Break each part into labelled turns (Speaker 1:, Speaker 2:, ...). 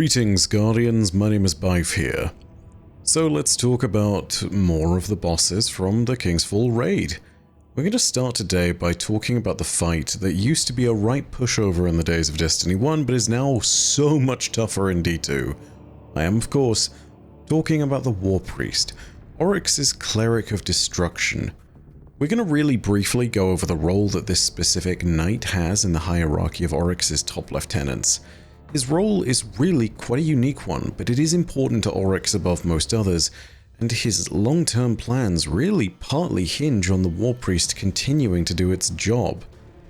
Speaker 1: Greetings, Guardians, my name is Bife here. So let's talk about more of the bosses from the King's Fall raid. We're going to start today by talking about the fight that used to be a right pushover in the days of Destiny 1, but is now so much tougher in D2. I am, of course, talking about the War Priest, Oryx's Cleric of Destruction. We're going to really briefly go over the role that this specific knight has in the hierarchy of Oryx's top lieutenants. His role is really quite a unique one, but it is important to Oryx above most others, and his long-term plans really partly hinge on the War Priest continuing to do its job.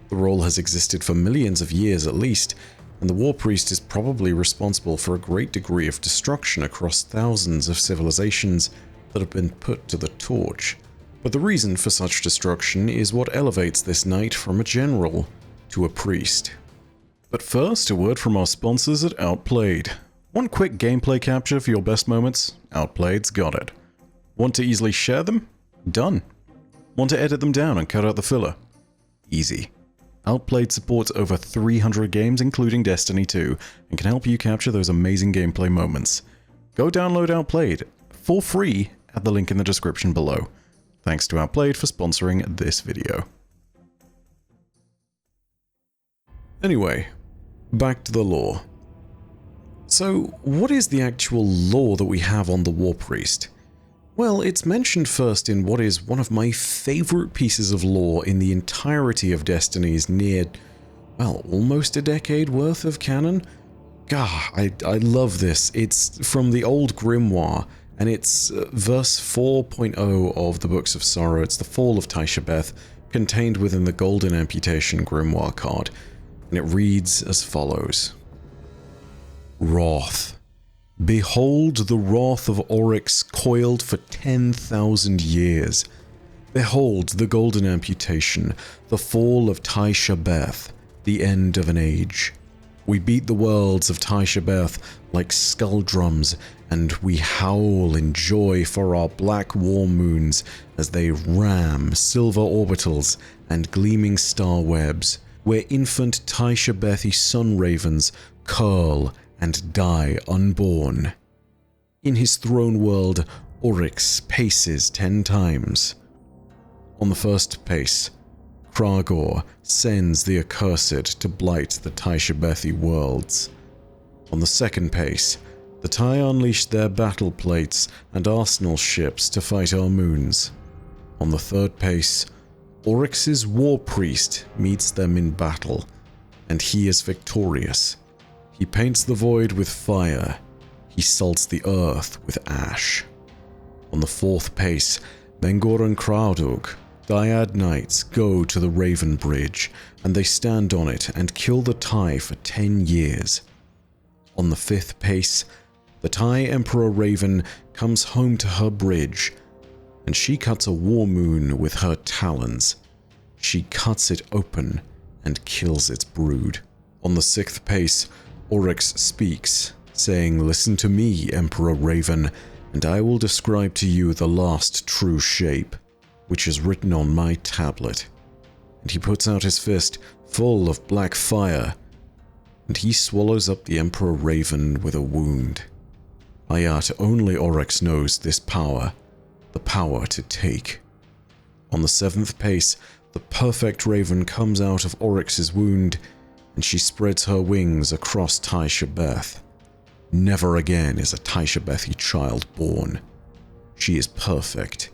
Speaker 1: The role has existed for millions of years at least, and the War Priest is probably responsible for a great degree of destruction across thousands of civilizations that have been put to the torch. But the reason for such destruction is what elevates this knight from a general to a priest. But first, a word from our sponsors at Outplayed. Want quick gameplay capture for your best moments? Outplayed's got it. Want to easily share them? Done. Want to edit them down and cut out the filler? Easy. Outplayed supports over 300 games including Destiny 2 and can help you capture those amazing gameplay moments. Go download Outplayed for free at the link in the description below. Thanks to Outplayed for sponsoring this video. Anyway, back to the lore. So, what is the actual lore that we have on the War Priest? Well, it's mentioned first in what is one of my favorite pieces of lore in the entirety of Destiny's near, well, almost a decade worth of canon. Gah, I love this. It's from the old Grimoire, and it's verse 4.0 of the Books of Sorrow. It's the Fall of Taishabeth, contained within the Golden Amputation Grimoire card. And it reads as follows. Wrath. Behold the wrath of Oryx coiled for 10,000 years. Behold the golden amputation, the fall of Taishabeth, the end of an age. We beat the worlds of Taishabeth like skull drums, and we howl in joy for our black war moons as they ram silver orbitals and gleaming star webs, where infant Taishabethi sun ravens curl and die unborn. In his throne world, Oryx paces 10 times. On the first pace, Kragor sends the accursed to blight the Taishabethi worlds. On the second pace, the Tai unleash their battle plates and arsenal ships to fight our moons. On the third pace, Oryx's War Priest meets them in battle, and he is victorious. He paints the void with fire. He salts the earth with ash. On the fourth pace, Bengor and Kraudug, Dyad Knights, go to the Raven Bridge, and they stand on it and kill the Tai for 10 years. On the fifth pace, the Tai Emperor Raven comes home to her bridge, and she cuts a war moon with her talons. She cuts it open and kills its brood. On the sixth pace, Oryx speaks, saying, "Listen to me, Emperor Raven, and I will describe to you the last true shape, which is written on my tablet." And he puts out his fist, full of black fire, and he swallows up the Emperor Raven with a wound. Yet only Oryx knows this power, the power to take. On the seventh pace, the perfect Raven comes out of Oryx's wound, and she spreads her wings across Taishabeth. Never again is a Taishabethi child born. She is perfect.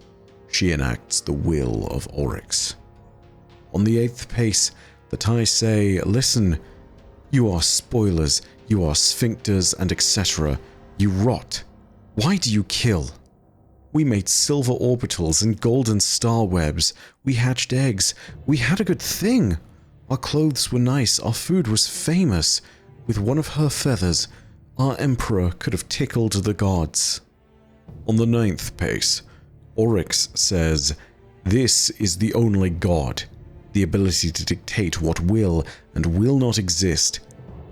Speaker 1: She enacts the will of Oryx. On the eighth pace, the Tai say, "Listen, you are spoilers, you are sphincters and etc. You rot. Why do you kill? We made silver orbitals and golden star webs. We hatched eggs. We had a good thing. Our clothes were nice. Our food was famous. With one of her feathers, our emperor could have tickled the gods." On the ninth pace, Oryx says, "This is the only god. The ability to dictate what will and will not exist.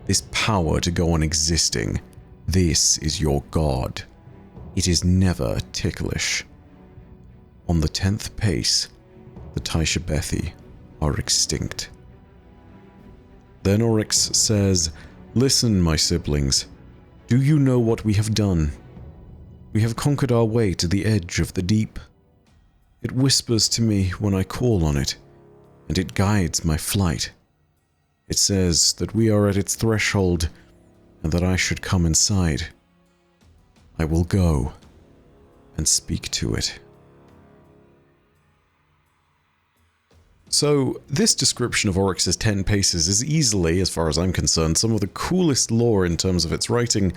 Speaker 1: This power to go on existing. This is your god. It is never ticklish." On the 10th pace, the Taishabethi are extinct. Then Oryx says, "Listen, my siblings. Do you know what we have done? We have conquered our way to the edge of the deep. It whispers to me when I call on it, and it guides my flight. It says that we are at its threshold, and that I should come inside. I will go and speak to it. So, this description of Oryx's 10 paces is easily, as far as I'm concerned, some of the coolest lore in terms of its writing,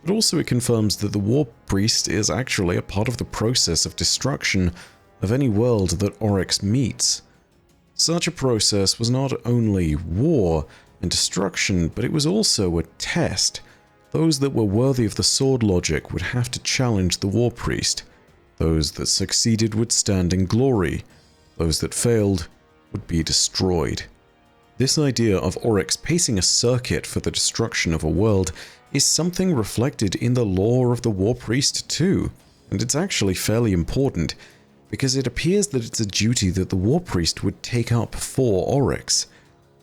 Speaker 1: but also it confirms that the War Priest is actually a part of the process of destruction of any world that Oryx meets. Such a process was not only war and destruction, but it was also a test. Those that were worthy of the sword logic would have to challenge the War Priest. Those that succeeded would stand in glory. Those that failed would be destroyed. This idea of Oryx pacing a circuit for the destruction of a world is something reflected in the lore of the War Priest too, and it's actually fairly important, because it appears that it's a duty that the War Priest would take up for Oryx.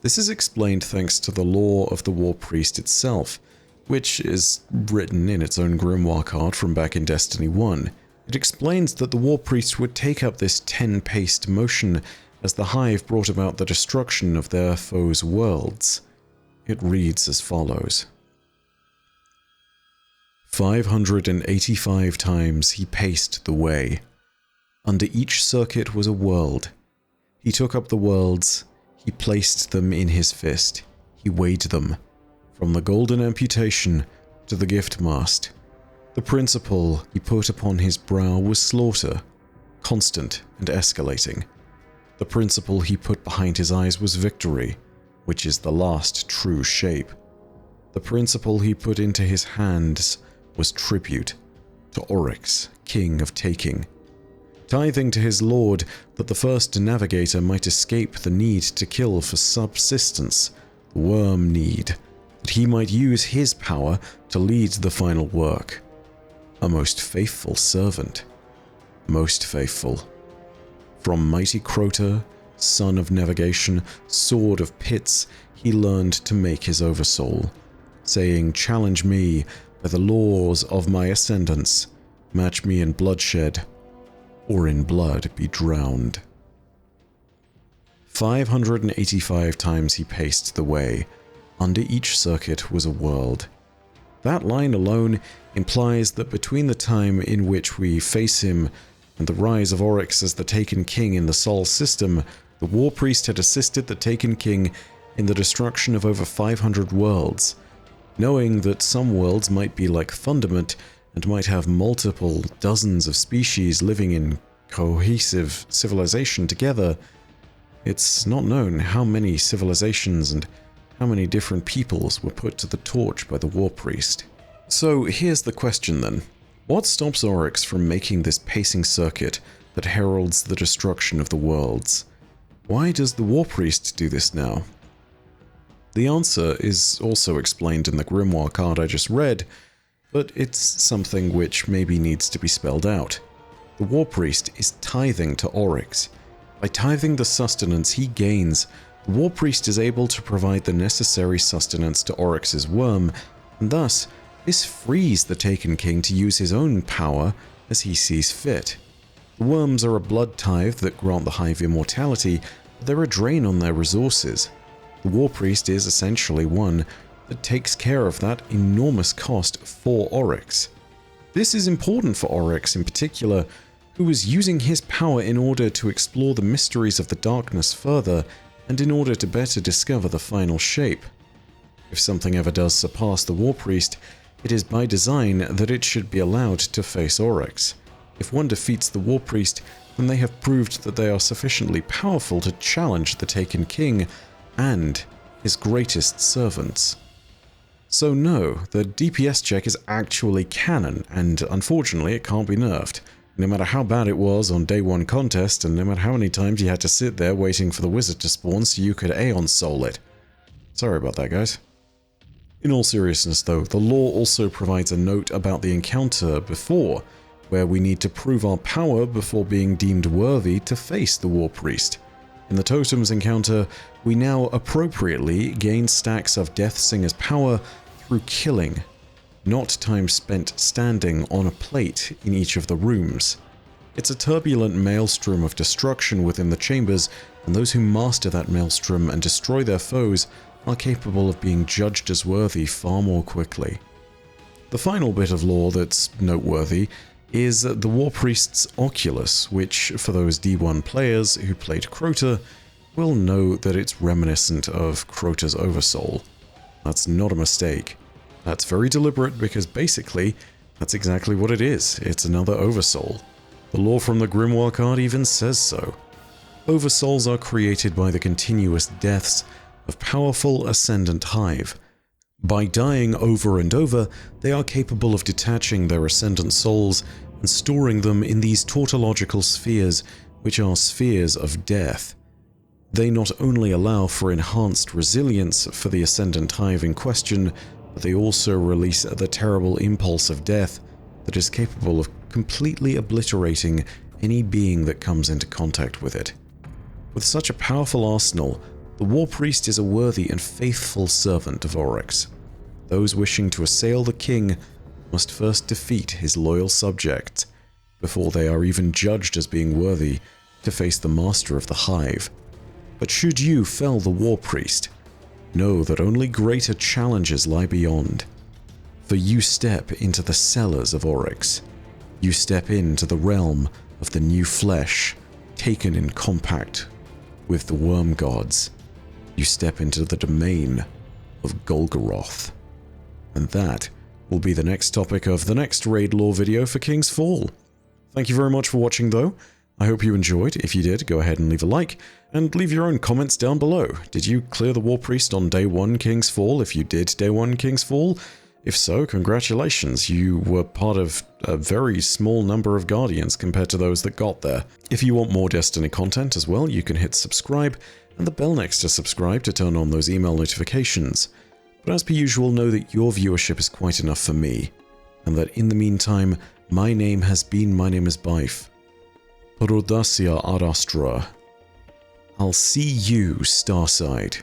Speaker 1: This is explained thanks to the lore of the War Priest itself, which is written in its own grimoire card from back in Destiny 1. It explains that the War Priest would take up this 10-paced motion as the Hive brought about the destruction of their foes' worlds. It reads as follows. 585 times he paced the way. Under each circuit was a world. He took up the worlds, he placed them in his fist, he weighed them, from the golden amputation to the gift mast. The principle he put upon his brow was slaughter, constant and escalating. The principle he put behind his eyes was victory, which is the last true shape. The principle he put into his hands was tribute to Oryx, king of taking. Tithing to his lord that the first navigator might escape the need to kill for subsistence, the worm need, that he might use his power to lead the final work. A most faithful servant. Most faithful. From mighty Crota, son of navigation, sword of pits, he learned to make his oversoul, saying, "Challenge me by the laws of my ascendants, match me in bloodshed, or in blood be drowned." 585 times he paced the way. Under each circuit was a world. That line alone implies that between the time in which we face him and the rise of Oryx as the Taken King in the Sol system, the War Priest had assisted the Taken King in the destruction of over 500 worlds. Knowing that some worlds might be like Fundament and might have multiple dozens of species living in cohesive civilization together, it's not known how many civilizations and how many different peoples were put to the torch by the War Priest. So here's the question then. What stops Oryx from making this pacing circuit that heralds the destruction of the worlds? Why does the War Priest do this now? The answer is also explained in the grimoire card I just read, but it's something which maybe needs to be spelled out. The War Priest is tithing to Oryx. By tithing the sustenance he gains, the War Priest is able to provide the necessary sustenance to Oryx's worm, and thus, this frees the Taken King to use his own power as he sees fit. The worms are a blood tithe that grant the Hive immortality, but they're a drain on their resources. The War Priest is essentially one that takes care of that enormous cost for Oryx. This is important for Oryx in particular, who is using his power in order to explore the mysteries of the darkness further and in order to better discover the final shape. If something ever does surpass the War Priest, it is by design that it should be allowed to face Oryx. If one defeats the War Priest, then they have proved that they are sufficiently powerful to challenge the Taken King and his greatest servants. So no, the DPS check is actually canon, and unfortunately it can't be nerfed. No matter how bad it was on day one contest, and no matter how many times you had to sit there waiting for the wizard to spawn so you could Aeon Soul it. Sorry about that, guys. In all seriousness though, the lore also provides a note about the encounter before, where we need to prove our power before being deemed worthy to face the War Priest. In the Totems encounter, we now appropriately gain stacks of Deathsinger's power through killing. not time spent standing on a plate in each of the rooms. It's a turbulent maelstrom of destruction within the chambers, and those who master that maelstrom and destroy their foes are capable of being judged as worthy far more quickly. The final bit of lore that's noteworthy is the War Priest's Oculus, which, for those D1 players who played Crota, will know that it's reminiscent of Crota's Oversoul. That's not a mistake. That's very deliberate because basically, that's exactly what it is. It's another Oversoul. The lore from the Grimoire card even says so. Oversouls are created by the continuous deaths of powerful Ascendant Hive. By dying over and over, they are capable of detaching their Ascendant souls and storing them in these tautological spheres, which are spheres of death. They not only allow for enhanced resilience for the Ascendant Hive in question, but they also release the terrible impulse of death that is capable of completely obliterating any being that comes into contact with it. With such a powerful arsenal, the War Priest is a worthy and faithful servant of Oryx. Those wishing to assail the king must first defeat his loyal subjects, before they are even judged as being worthy to face the master of the hive. But should you fell the War Priest, know that only greater challenges lie beyond. For you step into the cellars of Oryx. You step into the realm of the new flesh, taken in compact with the worm gods. You step into the domain of Golgoroth. And that will be the next topic of the next raid lore video for King's Fall. Thank you very much for watching though. I hope you enjoyed. If you did, go ahead and leave a like, and leave your own comments down below. Did you clear the War Priest on day 1 King's Fall? If you did day 1 King's Fall, if so, congratulations. You were part of a very small number of Guardians compared to those that got there. If you want more Destiny content as well, you can hit subscribe and the bell next to subscribe to turn on those email notifications. But as per usual, know that your viewership is quite enough for me, and that in the meantime, my name is Bife. Rodacia Arastra. I'll see you, Starside.